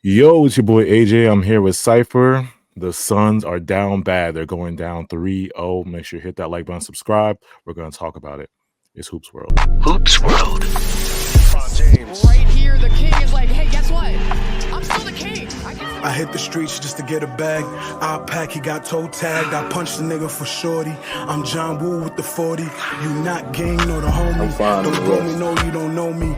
Yo, it's your boy AJ. I'm here with Cypher. The Suns are down bad. They're going down 3-0. Make sure you hit that like button, subscribe. We're going to talk about it. It's Hoops World. Hoops World. James. Right here, the king is like, hey, guess what? I'm still the king. I hit the streets just to get a bag. I'll pack, he got toe tagged. I punched the nigga for shorty. I'm John Woo with the 40. You not gang nor the homie. Don't blow me, no, you don't know me.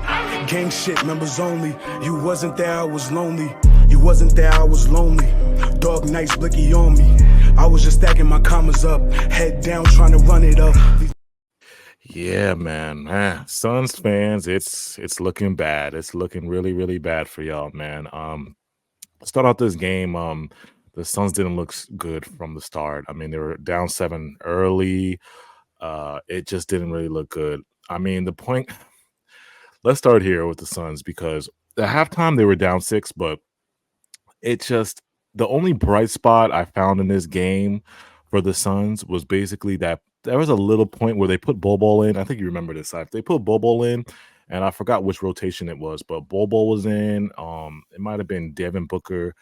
Gang shit, members only. You wasn't there, I was lonely. You wasn't there, I was lonely. Dog nights, blicky on me. I was just stacking my commas up. Head down, trying to run it up. Yeah, man. Suns fans, it's looking bad. It's looking really, really bad for y'all, man. Start out this game. The Suns didn't look good from the start. I mean, they were down 7 early. It just didn't really look good. I mean, let's start here with the Suns because at halftime they were down 6, but the only bright spot I found in this game for the Suns was basically that there was a little point where they put Bol in. I think you remember this. They put Bol in, and I forgot which rotation it was, but Bol was in. It might have been Devin Booker,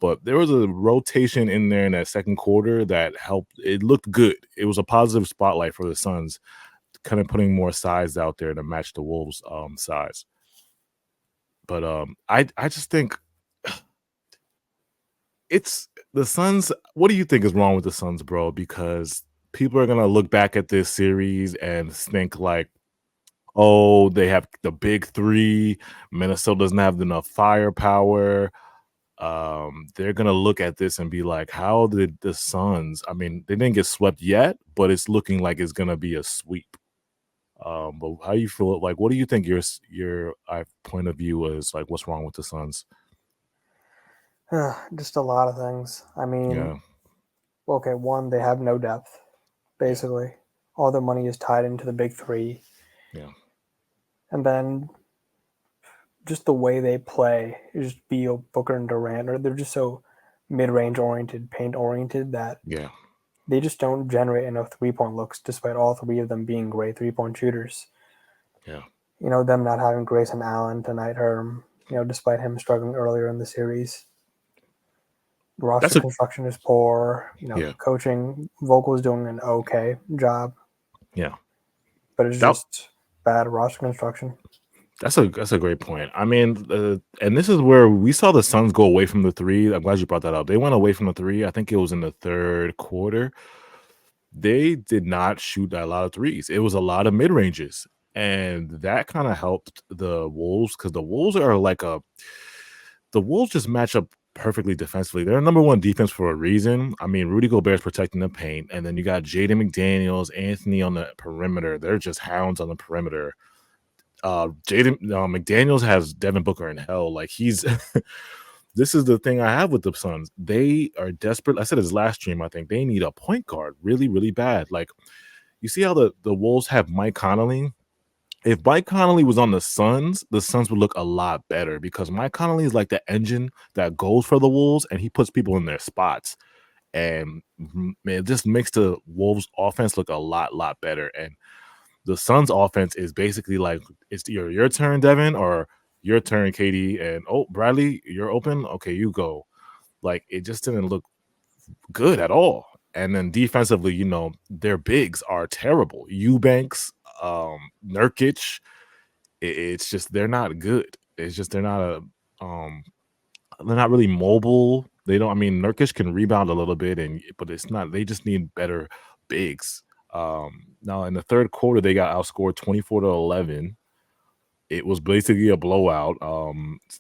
but there was a rotation in there in that second quarter that helped. It looked good. It was a positive spotlight for the Suns, kind of putting more size out there to match the Wolves' size. But I just think it's the Suns. What do you think is wrong with the Suns, bro? Because people are gonna look back at this series and think like, oh, they have the big three. Minnesota doesn't have enough firepower. They're gonna look at this and be like, how did the Suns? I mean, they didn't get swept yet, but it's looking like it's gonna be a sweep. But how you feel? Like, what do you think your point of view is? Like, what's wrong with the Suns? Just a lot of things. I mean, Yeah. okay, one, they have no depth, basically. All their money is tied into the big three. Yeah. And then just the way they play is just Beal, Booker, and Durant, or they're just so mid-range oriented, paint oriented that they just don't generate enough three-point looks, despite all three of them being great three-point shooters. Yeah. You know, them not having Grayson Allen tonight, despite him struggling earlier in the series. Roster construction is poor. Coaching, Vogel's doing an okay job. Yeah. But it's just bad roster construction. That's a great point. I mean, and this is where we saw the Suns go away from the three. I'm glad you brought that up. They went away from the three. I think it was in the third quarter. They did not shoot a lot of threes. It was a lot of mid ranges, and that kind of helped the Wolves because the Wolves are the Wolves just match up perfectly defensively. They're number one defense for a reason. I mean, Rudy Gobert's protecting the paint, and then you got Jaden McDaniels, Anthony on the perimeter. They're just hounds on the perimeter. Jaden McDaniels has Devin Booker in hell. Like he's this is the thing I have with the Suns. They are desperate. I said his last stream, I think they need a point guard really, really bad. Like you see how the Wolves have Mike Conley. If Mike Conley was on the Suns would look a lot better because Mike Conley is like the engine that goes for the Wolves and he puts people in their spots. And man, it just makes the Wolves offense look a lot better. And the Suns offense is basically like it's your turn, Devin, or your turn, Katie, and Bradley, you're open. Okay, you go. Like it just didn't look good at all. And then defensively, their bigs are terrible. Eubanks, Nurkic, it's just they're not good. It's just they're not really mobile. They don't. I mean, Nurkic can rebound a little bit, but it's not. They just need better bigs. Now in the third quarter, they got outscored 24-11. It was basically a blowout.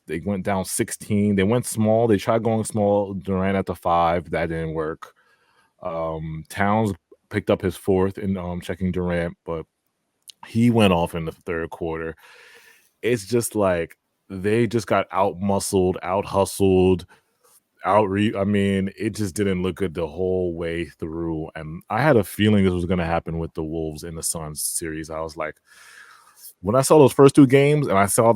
They went down 16. They went small. They tried going small. Durant at the 5. That didn't work. Towns picked up his fourth in checking Durant, but he went off in the third quarter. It's just like they just got out-muscled, out-hustled. I mean, it just didn't look good the whole way through. And I had a feeling this was going to happen with the Wolves in the Suns series. I was like, when I saw those first two games and I saw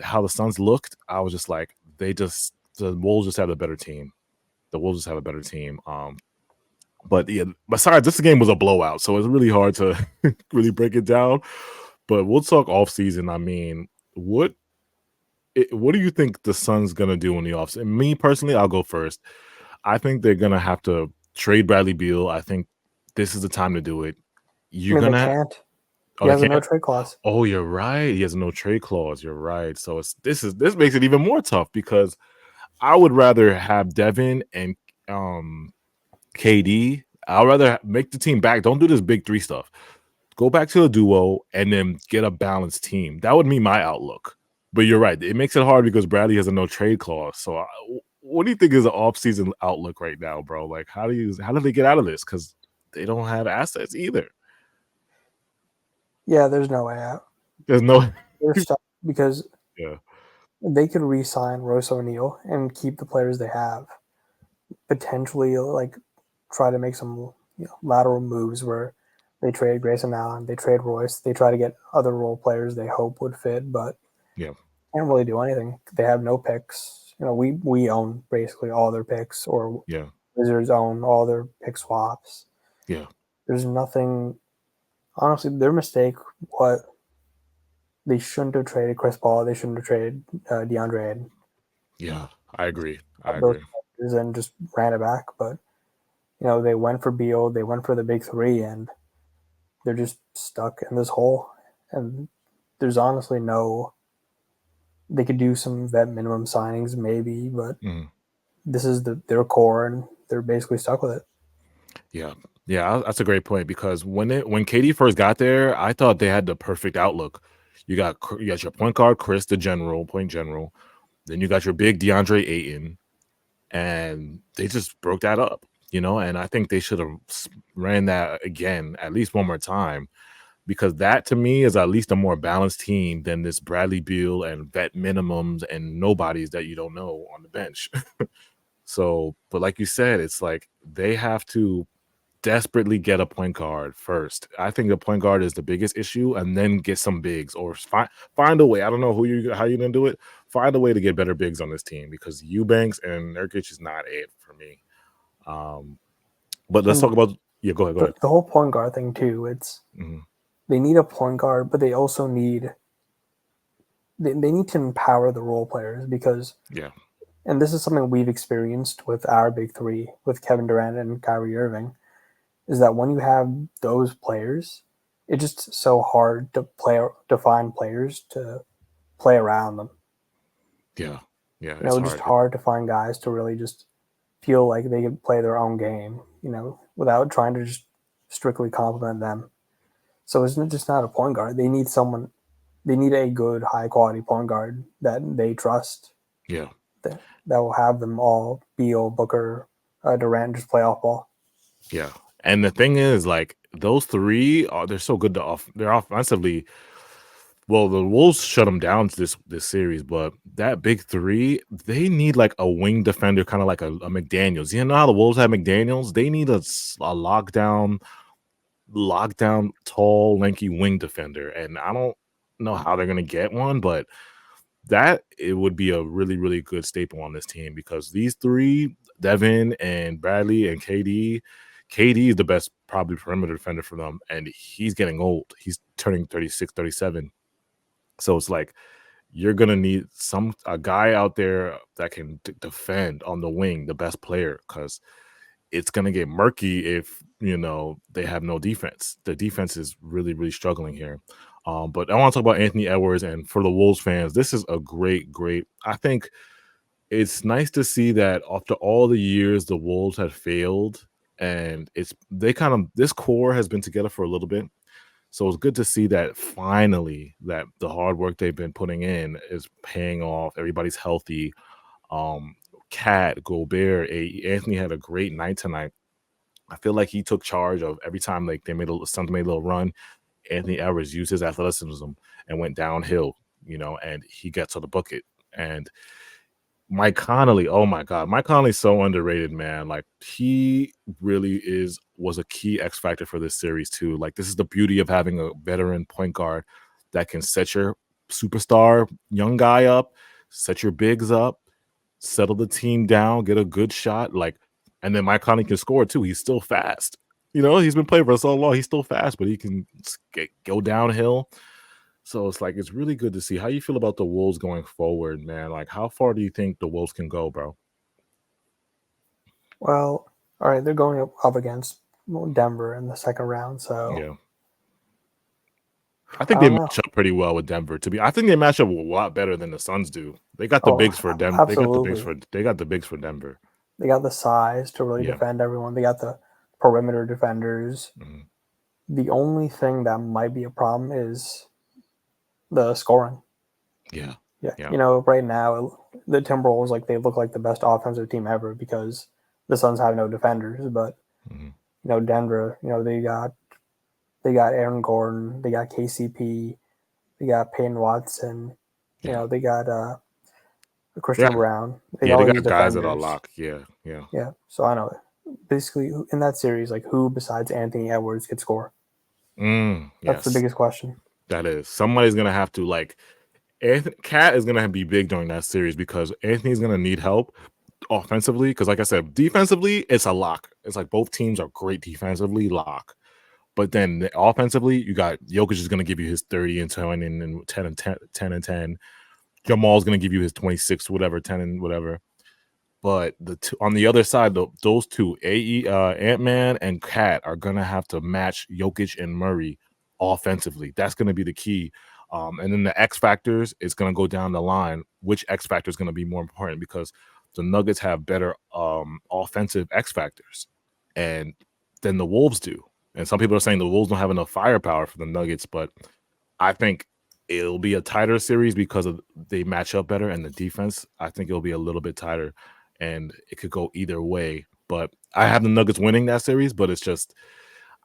how the Suns looked, I was just like, the Wolves just have a better team. The Wolves just have a better team. But yeah, besides, this game was a blowout, so it's really hard to really break it down. But we'll talk off season. I mean, what what do you think the Suns gonna do in the offseason? Me personally, I'll go first. I think they're gonna have to trade Bradley Beal. I think this is the time to do it. I You're mean, they gonna can't. oh, He they has a no can't? trade clause. Oh, you're right. He has no trade clause. You're right. So this makes it even more tough because I would rather have Devin and KD. I'd rather make the team back. Don't do this big three stuff. Go back to a duo and then get a balanced team. That would be my outlook. But you're right. It makes it hard because Bradley has a no trade clause. So what do you think is the offseason outlook right now, bro? Like how do they get out of this? Because they don't have assets either. Yeah, there's no way out. There's no They're stuck because yeah. they could re-sign Royce O'Neal and keep the players they have. Potentially, like try to make some lateral moves where they trade Grayson Allen, they trade Royce, they try to get other role players they hope would fit, but Yeah. can't really do anything. They have no picks. We own basically all their picks, or Yeah. Wizards own all their pick swaps. Yeah. There's nothing. Honestly, their mistake. What they shouldn't have traded Chris Paul. They shouldn't have traded DeAndre Ayton. Yeah, I agree. I Those agree. players and just ran it back, but they went for Beal, they went for the big three, and they're just stuck in this hole. And there's honestly no. They could do some vet minimum signings, maybe, but this is their core, and they're basically stuck with it. Yeah. Yeah, that's a great point because when KD first got there, I thought they had the perfect outlook. You got your point guard, Chris, the point general. Then you got your big DeAndre Ayton, and they just broke that up, and I think they should have ran that again at least one more time because that to me is at least a more balanced team than this Bradley Beal and vet minimums and nobodies that you don't know on the bench. So, but like you said, it's like they have to desperately get a point guard first. I think the point guard is the biggest issue, and then get some bigs or find a way. I don't know how you're gonna do it. Find a way to get better bigs on this team because Eubanks and Nurkic is not it for me. But let's talk about Go ahead. The whole point guard thing too. It's they need a point guard, but they also need they need to empower the role players because and this is something we've experienced with our big three, with Kevin Durant and Kyrie Irving, is that when you have those players, it's just so hard to find players to play around them. Yeah. It's just hard to find guys to really just feel like they can play their own game, without trying to just strictly compliment them. So it's just not a point guard. They need someone. They need a good, high quality point guard that they trust. Yeah. That will have them all, Beal, Booker, Durant, just play off ball. Yeah. And the thing is, like, those three, they're so good they're offensively. Well, the Wolves shut them down this series, but that big three, they need like a wing defender, kind of like a McDaniels. You know how the Wolves have McDaniels? They need a lockdown, tall, lanky wing defender. And I don't know how they're going to get one, but it would be a really, really good staple on this team because these three, Devin and Bradley and KD is the best probably perimeter defender for them, and he's getting old. He's turning 36, 37. So it's like you're going to need a guy out there that can defend on the wing, the best player, because it's going to get murky if, they have no defense. The defense is really, really struggling here. But I want to talk about Anthony Edwards, and for the Wolves fans, this is a great, I think it's nice to see that after all the years the Wolves had failed, and this core has been together for a little bit. So it's good to see that finally that the hard work they've been putting in is paying off. Everybody's healthy. Cat, Gobert, Anthony had a great night tonight. I feel like he took charge of every time like they made a little run. Anthony Edwards used his athleticism and went downhill, and he gets to the bucket. And Mike Conley, oh my God, Mike Conley's so underrated, man. Like he really was a key X factor for this series too. Like this is the beauty of having a veteran point guard that can set your superstar young guy up, set your bigs up, settle the team down, get a good shot, and then Mike Conley can score too. He's still fast. He's been playing for so long. He's still fast, but he can go downhill. So it's like it's really good to see. How you feel about the Wolves going forward, man? Like, how far do you think the Wolves can go, bro? Well, all right, they're going up against Denver in the second round, so yeah. I think I they don't know. match up pretty well with Denver. I think they match up a lot better than the Suns do. They got the bigs for Denver. Absolutely. They got the bigs for Denver. They got the size to really defend everyone. They got the perimeter defenders. The only thing that might be a problem is the scoring. Yeah. You know, right now the Timberwolves, like, they look like the best offensive team ever because the Suns have no defenders. But you know, Denver, you know, they got Aaron Gordon, they got KCP, they got Peyton Watson, you know, they got Christian Brown. They got guys defenders that are locked. Yeah. So I know, basically, in that series, like, who besides Anthony Edwards could score? That's the biggest question. That is. Somebody's gonna have to, like, Cat is gonna be big during that series because Anthony's gonna need help offensively. Because, like I said, defensively, it's a lock. It's like both teams are great defensively, lock. But then offensively, you got Jokic is going to give you his 30 and 10 and 10 and 10 and 10. Jamal's going to give you his 26, whatever, 10 and whatever. But on the other side, those two, Ant-Man and Cat, are going to have to match Jokic and Murray offensively. That's going to be the key. And then the X factors is going to go down the line. Which X factor is going to be more important because the Nuggets have better offensive X factors and than the Wolves do. And some people are saying the Wolves don't have enough firepower for the Nuggets, but I think it'll be a tighter series because they match up better, and the defense, I think it'll be a little bit tighter, and it could go either way. But I have the Nuggets winning that series, but it's just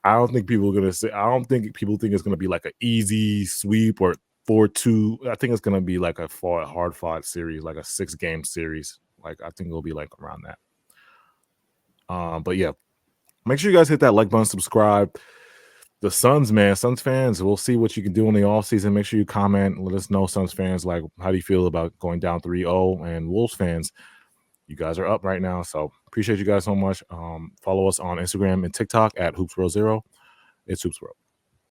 I don't think people think it's going to be like an easy sweep or 4-2. I think it's going to be like a hard-fought series, like a 6-game series. Like, I think it'll be like around that. But yeah. Make sure you guys hit that like button, subscribe. The Suns, man, Suns fans, we'll see what you can do in the offseason. Make sure you comment. Let us know, Suns fans, like, how do you feel about going down 3-0? And Wolves fans, you guys are up right now. So appreciate you guys so much. Follow us on Instagram and TikTok at HoopsWorld0. It's HoopsWorld.